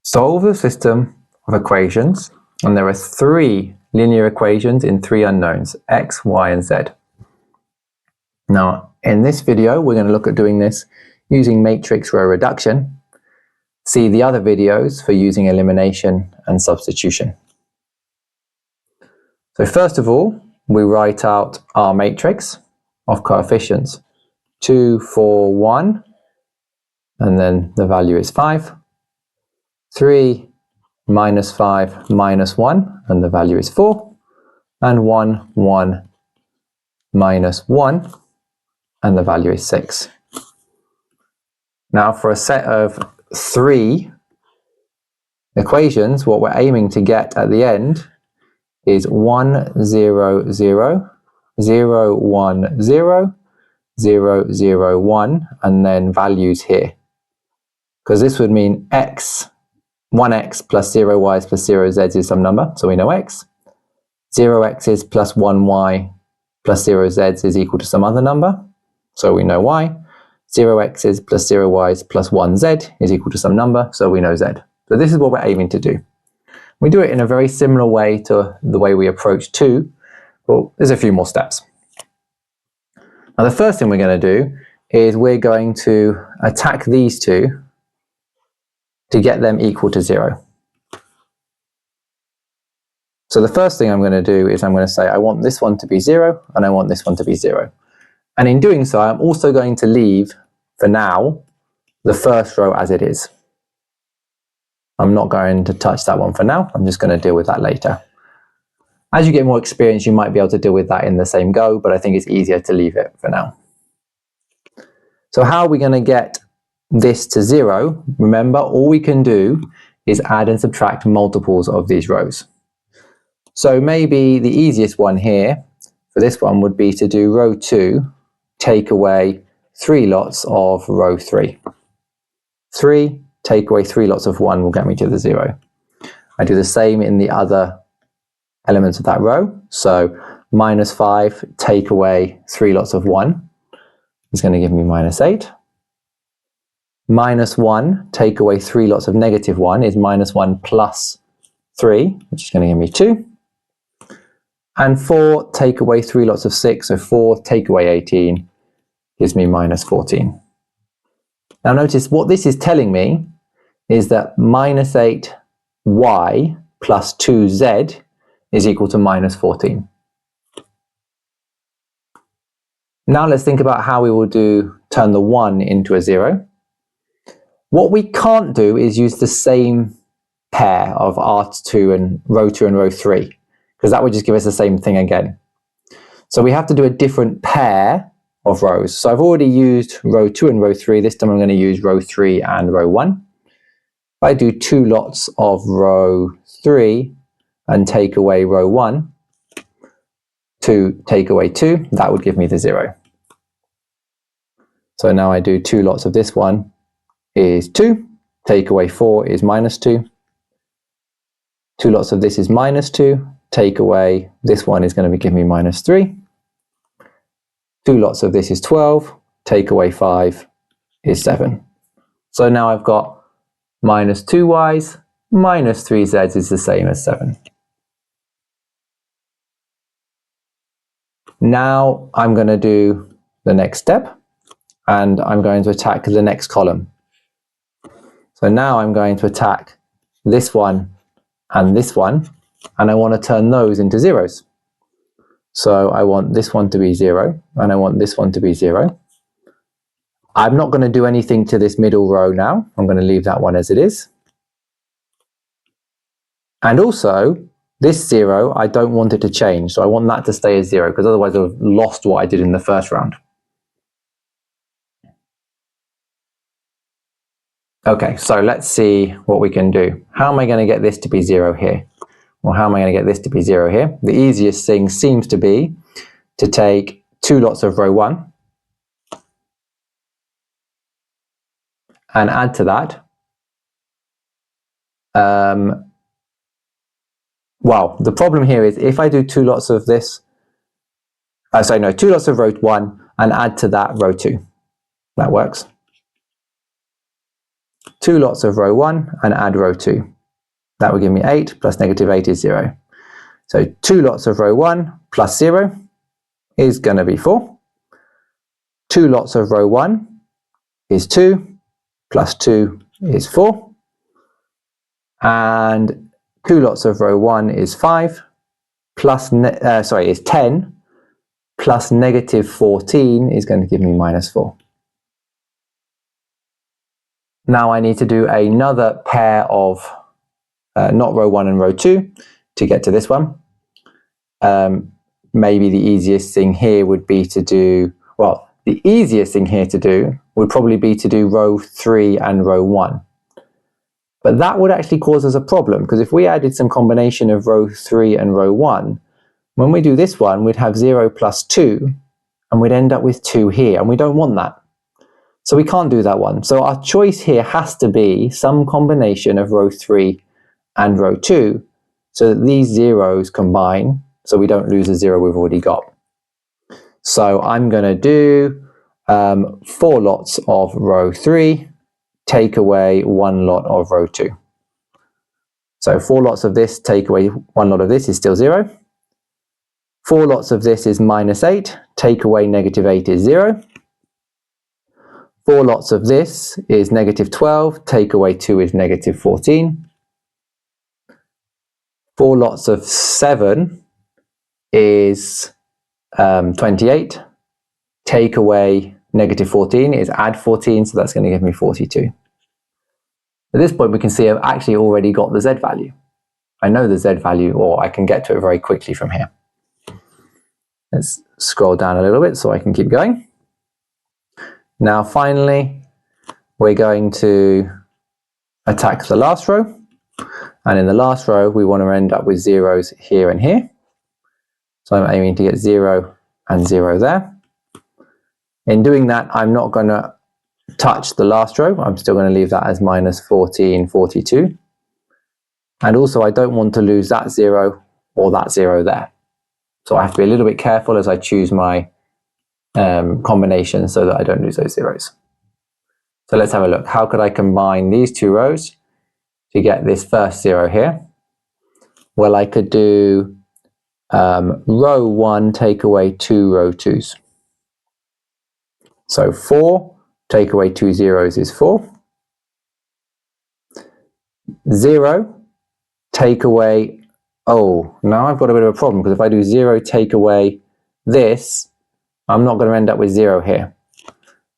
Solve the system of equations, and there are three linear equations in three unknowns, x, y, and z. Now, in this video, we're going to look at doing this using matrix row reduction. See the other videos for using elimination and substitution. So first of all, we write out our matrix of coefficients 2, 4, 1, and then the value is 5. 3, minus 5, minus 1, and the value is 4. And 1, 1, minus 1, and the value is 6. Now for a set of three equations, what we're aiming to get at the end is 1, 0, 0, 0, 1, 0, 0, 0, 1, and then values here. Because this would mean x, 1x plus 0y's plus 0z's is some number, so we know x. 0x's plus 1y plus 0z's is equal to some other number, so we know y. 0x's plus 0y's plus 1z is equal to some number, so we know z. So this is what we're aiming to do. We do it in a very similar way to the way we approach 2, but there's a few more steps. Now the first thing we're going to do is we're going to attack these two to get them equal to 0. So the first thing I'm going to do is I'm going to say I want this one to be 0 and I want this one to be 0. And in doing so, I'm also going to leave, for now, the first row as it is. I'm not going to touch that one for now. I'm just going to deal with that later. As you get more experience, you might be able to deal with that in the same go, but I think it's easier to leave it for now. So how are we going to get this to 0? Remember, all we can do is add and subtract multiples of these rows. So maybe the easiest one here for this one would be to do row 2, take away 3 lots of row 3. 3, take away 3 lots of 1 will get me to the 0. I do the same in the other elements of that row. So minus 5, take away 3 lots of 1 is going to give me minus 8. Minus 1, take away 3 lots of negative 1 is minus 1 plus 3, which is going to give me 2. And 4, take away 3 lots of 6, so 4, take away 18, gives me minus 14. Now notice what this is telling me is that minus 8y plus 2z is equal to minus 14. Now let's think about how we will turn the 1 into a 0. What we can't do is use the same pair of R2 and row 3, because that would just give us the same thing again. So we have to do a different pair of rows. So I've already used row 2 and row 3. This time I'm going to use row 3 and row 1. If I do 2 lots of row 3 and take away row 1, 2 take away 2, that would give me the 0. So now I do 2 lots of this one is 2, take away 4 is minus 2. 2 lots of this is minus 2, take away this one is going to give me minus 3. 2 lots of this is 12, take away 5 is 7. So now I've got minus 2y's minus 3z's is the same as 7. Now I'm going to do the next step and I'm going to attack the next column. So now I'm going to attack this one and this one, and I want to turn those into zeros. So I want this one to be 0 and I want this one to be 0. I'm not going to do anything to this middle row now. I'm going to leave that one as it is. And also this 0, I don't want it to change. So I want that to stay as 0 because otherwise I've lost what I did in the first round. Okay, so let's see what we can do. How am I going to get this to be 0 here? Well, how am I going to get this to be 0 here? The easiest thing seems to be to take 2 lots of row 1 and add to that. Well, the problem here is if I do 2 lots of this, 2 lots of row 1 and add to that row 2. That works. 2 lots of row 1 and add row 2. That would give me 8 plus negative 8 is 0. So 2 lots of row 1 plus 0 is going to be 4. 2 lots of row 1 is 2 plus 2 is 4. And 2 lots of row 1 is 5 plus, is 10 plus negative 14 is going to give me minus 4. Now I need to do another pair of not row 1 and row 2 to get to this one. Maybe the easiest thing here would be to do, well, the easiest thing here to do would probably be to do row 3 and row 1. But that would actually cause us a problem, because if we added some combination of row 3 and row 1, when we do this one, we'd have 0 plus 2, and we'd end up with 2 here, and we don't want that. So we can't do that one. So our choice here has to be some combination of row 3 and row 2, so that these zeros combine, so we don't lose a 0 we've already got. So I'm going to do 4 lots of row 3, take away 1 lot of row 2. So 4 lots of this, take away 1 lot of this is still 0. 4 lots of this is minus 8, take away negative 8 is 0. 4 lots of this is negative 12, take away 2 is negative 14. 4 lots of 7 is 28, take away negative 14 is add 14, so that's going to give me 42. At this point we can see I've actually already got the z value. I know the z value, or I can get to it very quickly from here. Let's scroll down a little bit so I can keep going. Now finally we're going to attack the last row, and in the last row we want to end up with zeros here and here. So I'm aiming to get 0 and 0 there. In doing that, I'm not going to touch the last row. I'm still going to leave that as minus 14, 42. And also I don't want to lose that 0 or that 0 there. So I have to be a little bit careful as I choose my combination so that I don't lose those zeros. So let's have a look. How could I combine these two rows to get this first 0 here? Well, I could do row 1 take away 2 row 2's. So 4 take away 2 zeros is 4. 0 take away, oh, now I've got a bit of a problem, because if I do 0 take away this, I'm not going to end up with 0 here.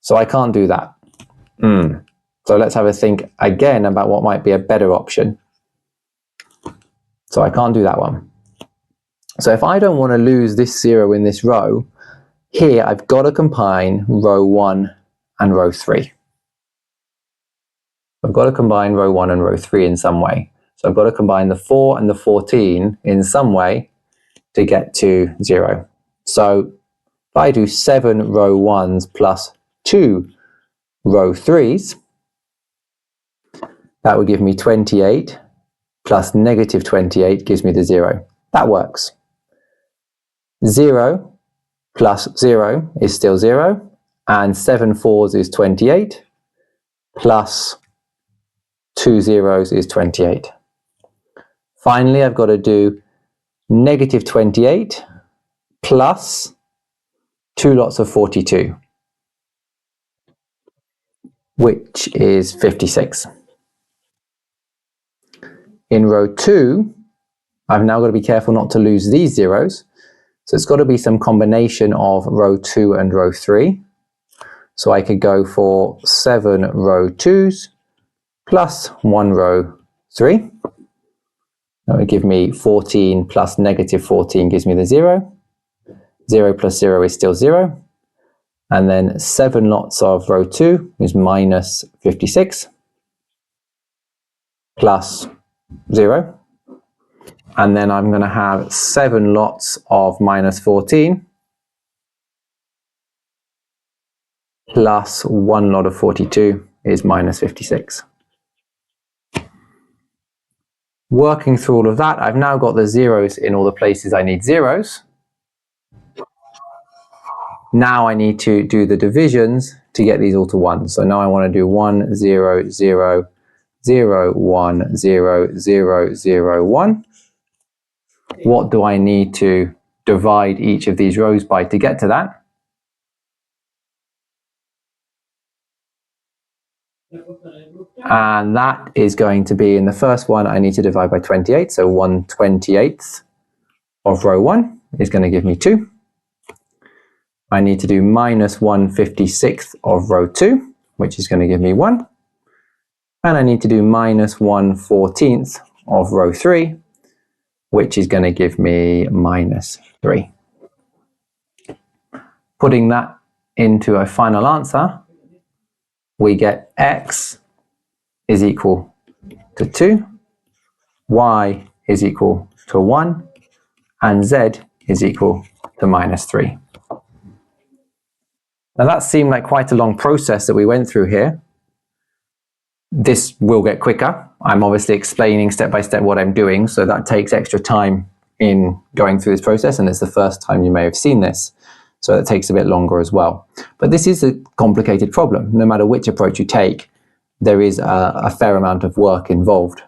So I can't do that. So let's have a think again about what might be a better option. So I can't do that one. So if I don't want to lose this 0 in this row, here I've got to combine row 1 and row 3. I've got to combine row 1 and row 3 in some way. So I've got to combine the 4 and the 14 in some way to get to 0. So if I do 7 row 1's plus 2 row 3's, that would give me 28 plus negative 28 gives me the 0. That works. 0 plus 0 is still 0, and 7 4's is 28, plus 2 zeros is 28. Finally, I've got to do negative 28 plus 2 lots of 42, which is 56. In row 2, I've now got to be careful not to lose these zeros. So it's got to be some combination of row 2 and row 3. So I could go for 7 row 2's plus 1 row 3. That would give me 14 plus negative 14 gives me the 0. 0 plus 0 is still 0. And then 7 lots of row 2 is minus 56 plus 0. And then I'm going to have 7 lots of minus 14 plus 1 lot of 42 is minus 56. Working through all of that, I've now got the zeros in all the places I need zeros. Now I need to do the divisions to get these all to 1. So now I want to do 1, 0, 0, 0, 1, 0, 0, 0, 1. What do I need to divide each of these rows by to get to that? And that is going to be, in the first one, I need to divide by 28. So 1/28 of row 1 is going to give me 2. I need to do minus 1/56 of row 2, which is going to give me 1. And I need to do minus 1/14 of row 3, which is going to give me minus 3. Putting that into a final answer, we get x is equal to 2, y is equal to 1, and z is equal to minus 3. Now that seemed like quite a long process that we went through here. This will get quicker. I'm obviously explaining step by step what I'm doing, so that takes extra time in going through this process, and it's the first time you may have seen this, so it takes a bit longer as well. But this is a complicated problem. No matter which approach you take, there is a fair amount of work involved.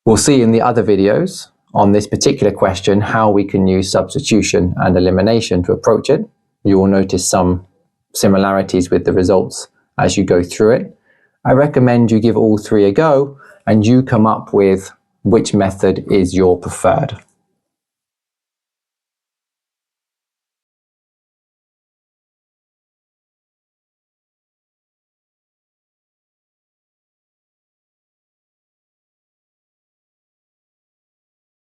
We'll see in the other videos on this particular question how we can use substitution and elimination to approach it. You will notice some similarities with the results as you go through it. I recommend you give all 3 a go and you come up with which method is your preferred.